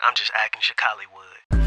I'm just acting Chicallywood.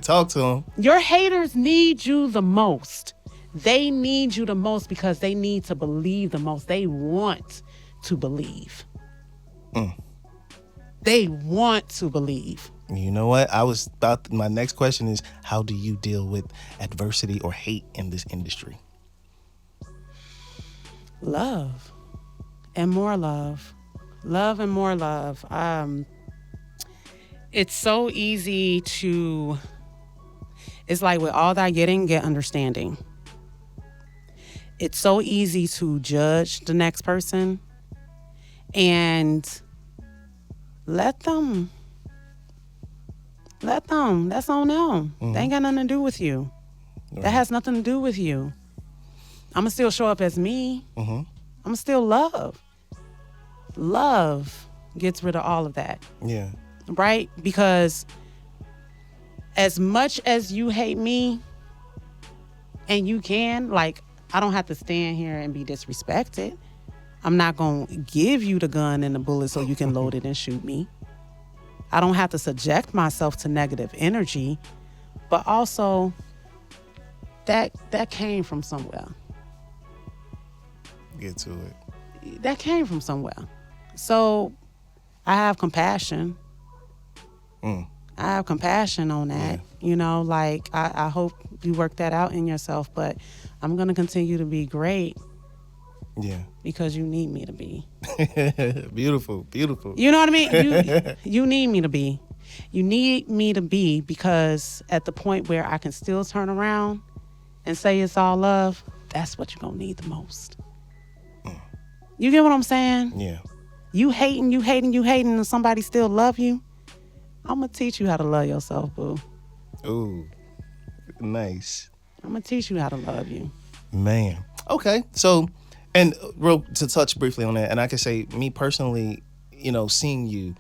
Talk to him. Your haters need you the most. They need you the most because they need to believe the most. They want to believe. They want to believe. You know what? My next question is, how do you deal with adversity or hate in this industry? Love and more love. Love and more love. It's so easy to, it's like with all that getting, get understanding. It's so easy to judge the next person and let them. That's on them. They ain't got nothing to do with you. Right. That has nothing to do with you. I'm going to still show up as me. I'm going to still love. Love gets rid of all of that. Yeah. Right? Because as much as you hate me, and you can, like, I don't have to stand here and be disrespected. I'm not going to give you the gun and the bullet so you can load it and shoot me. I don't have to subject myself to negative energy, but also that came from somewhere. Get to it. That came from somewhere. So I have compassion. I have compassion on that. Yeah. You know, like I hope you work that out in yourself, but I'm going to continue to be great. Yeah. Because you need me to be. Beautiful, beautiful. You know what I mean? You need me to be. You need me to be because at the point where I can still turn around and say it's all love, that's what you're going to need the most. You get what I'm saying? Yeah. You hating, and somebody still love you. I'm going to teach you how to love yourself, boo. Ooh, nice. I'm going to teach you how to love you. Man. Okay, so... And to touch briefly on that, and I can say, me personally, you know, seeing you,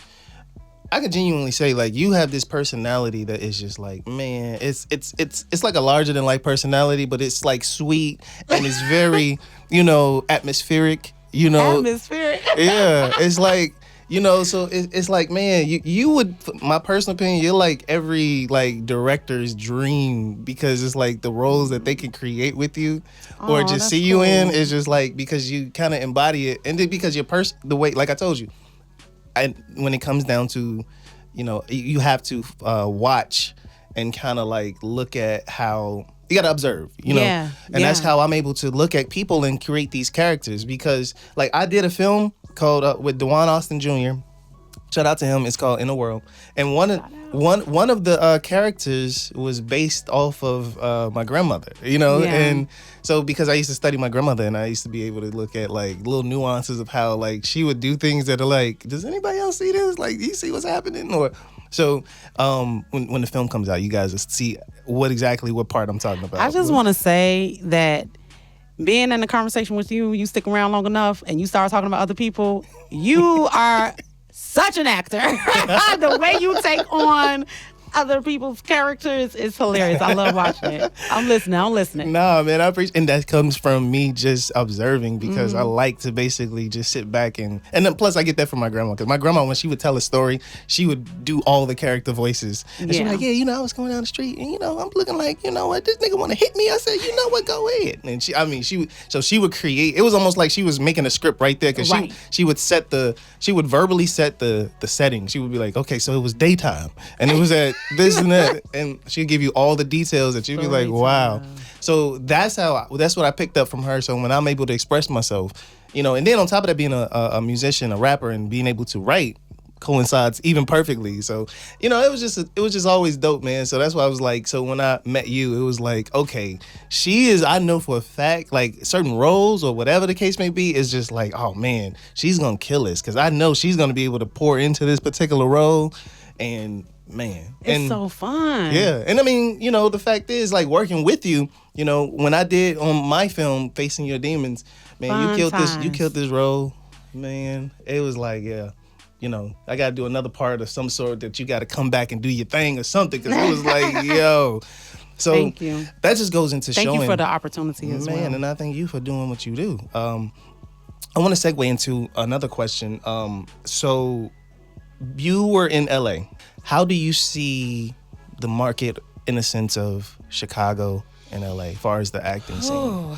I could genuinely say, like, you have this personality that is just like, man, it's like a larger than life personality, but it's like sweet and it's very, you know, atmospheric. You know, atmospheric. Yeah, it's like, you know, so it's like, man, you would, my personal opinion, you're like every like director's dream because it's like the roles that they can create with you or just see you in is just like because you kind of embody it, and then because your the way, like I told you, when it comes down to, you know, you have to watch and kind of like look at how. You got to observe, you know, and that's how I'm able to look at people and create these characters because, like, I did a film called with Dewan Austin Jr. Shout out to him. It's called In the World, and one of the characters was based off of my grandmother, you know, and so because I used to study my grandmother, and I used to be able to look at like little nuances of how like she would do things that are like, does anybody else see this? Like, do you see what's happening? Or so when the film comes out, you guys will see what part I'm talking about. I just want to say that being in a conversation with you stick around long enough and you start talking about other people, you are such an actor. The way you take on other people's characters is hilarious. I love watching it. I'm listening. Nah, man, I appreciate, and that comes from me just observing because I like to basically just sit back and then plus I get that from my grandma because my grandma, when she would tell a story, she would do all the character voices. And she was like, yeah, you know, I was going down the street and, you know, I'm looking like, you know what, this nigga want to hit me. I said, you know what, go ahead. And she would create, it was almost like she was making a script right there because she would verbally set the setting. She would be like, okay, so it was daytime and it was at this and that, and she'd give you all the details that you'd be like, wow. So that's what I picked up from her. So when I'm able to express myself, you know, and then on top of that, being a musician, a rapper, and being able to write coincides even perfectly. So, you know, it was just always dope, man. So that's why I was like, so when I met you, it was like, okay, I know for a fact, like certain roles or whatever the case may be, is just like, oh man, she's gonna kill this because I know she's gonna be able to pour into this particular role. And man, it's so fun. Yeah, and I mean, you know, the fact is, like working with you, you know, when I did on my film Facing Your Demons, man, you killed this role, man. It was like, yeah, you know, I got to do another part of some sort that you got to come back and do your thing or something because it was like, yo. So Thank you. that just goes into Thank showing. you for the opportunity as well. Man, and I thank you for doing what you do. I want to segue into another question. So you were in LA. How do you see the market in the sense of Chicago and LA as far as the acting scene?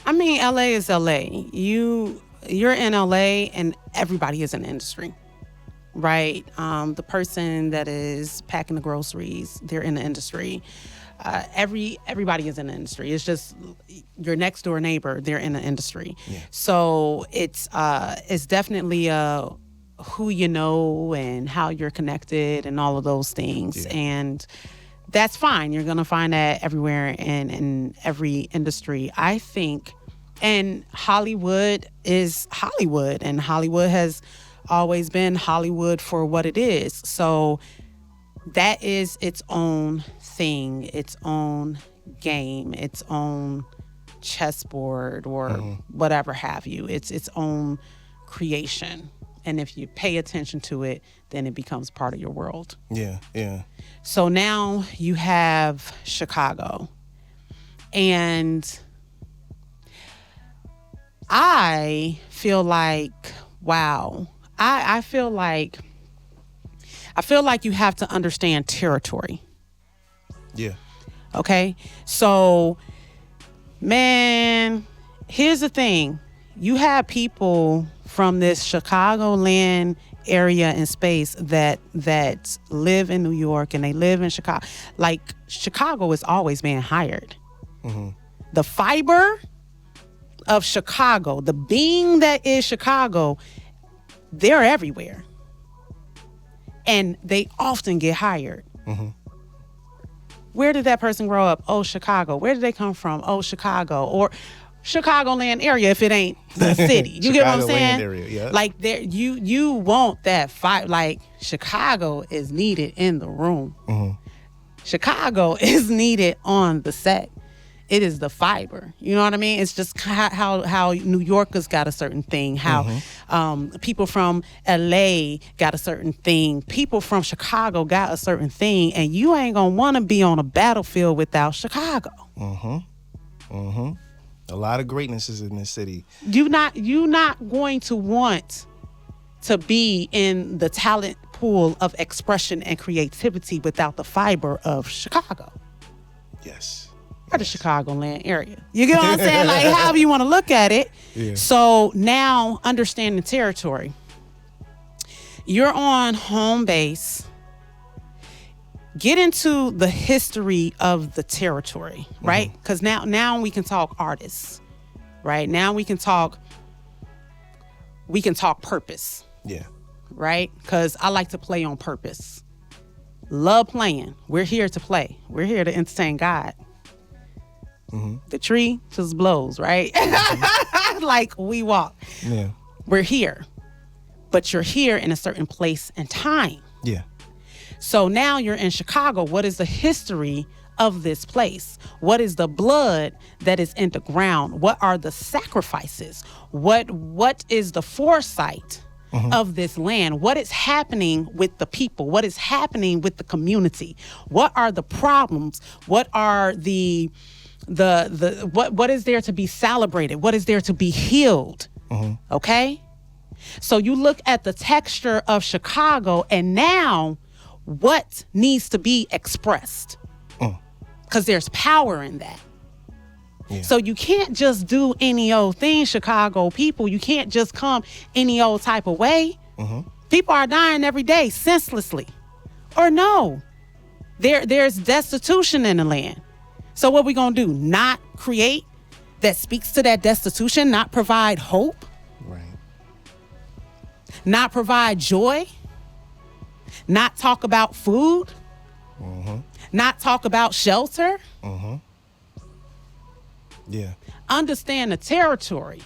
I mean, LA is LA. You're in LA and everybody is in the industry, right? The person that is packing the groceries, they're in the industry. Everybody is in the industry. It's just your next door neighbor, they're in the industry. Yeah. So it's definitely who you know and how you're connected and all of those things. Yeah. And that's fine. You're gonna find that everywhere in every industry, I think. And Hollywood is Hollywood, and Hollywood has always been Hollywood for what it is. So that is its own thing, its own game, its own chessboard or whatever have you. It's its own creation. And if you pay attention to it, then it becomes part of your world. Yeah, yeah. So now you have Chicago. And I feel like, wow, I feel like you have to understand territory. Yeah. Okay? So, man, here's the thing. You have people from this Chicagoland area and space that live in New York and they live in Chicago. Like, Chicago is always being hired. Mm-hmm. The fiber of Chicago, the being that is Chicago, they're everywhere. And they often get hired. Mm-hmm. Where did that person grow up? Oh, Chicago. Where did they come from? Oh, Chicago. Or Chicagoland area if it ain't the city. You get what I'm saying? Area, yeah. Like there, you want that fight. Like Chicago is needed in the room. Mm-hmm. Chicago is needed on the set. It is the fiber. You know what I mean? It's just how New Yorkers got a certain thing. How people from LA got a certain thing. People from Chicago got a certain thing. And you ain't gonna want to be on a battlefield without Chicago. Mm-hmm. Mm-hmm. A lot of greatness is in this city. You not going to want to be in the talent pool of expression and creativity without the fiber of Chicago. Yes. Or the Chicagoland area. You get what I'm saying? Like, however you want to look at it. Yeah. So now, understand the territory. You're on home base. Get into the history of the territory, right? Because now we can talk artists, right? Now we can talk purpose. Yeah. Right? Because I like to play on purpose. Love playing. We're here to play. We're here to entertain God. Mm-hmm. The tree just blows, right? Mm-hmm. Like we walk. Yeah. We're here. But you're here in a certain place and time. Yeah. So now you're in Chicago. What is the history of this place? What is the blood that is in the ground? What are the sacrifices? What is the foresight of this land? What is happening with the people? What is happening with the community? What are the problems? What are what is there to be celebrated? What is there to be healed? Okay? So you look at the texture of Chicago and now what needs to be expressed? Because there's power in that. Yeah. So you can't just do any old thing, Chicago people. You can't just come any old type of way. People are dying every day senselessly. Or no, there's destitution in the land. So what we gonna do? Not create that speaks to that destitution, not provide hope, right? Not provide joy, not talk about food, not talk about shelter. Yeah. Understand the territory.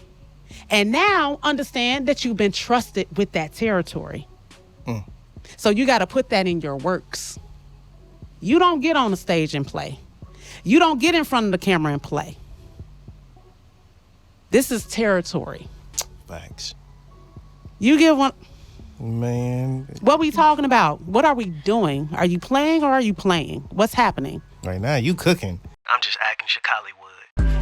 And now understand that you've been trusted with that territory. So you got to put that in your works. You don't get on the stage and play. You don't get in front of the camera and play. This is territory. Thanks. You get one. Man. What we talking about? What are we doing? Are you playing or are you playing? What's happening? Right now, you cooking. I'm just acting Chicallywood.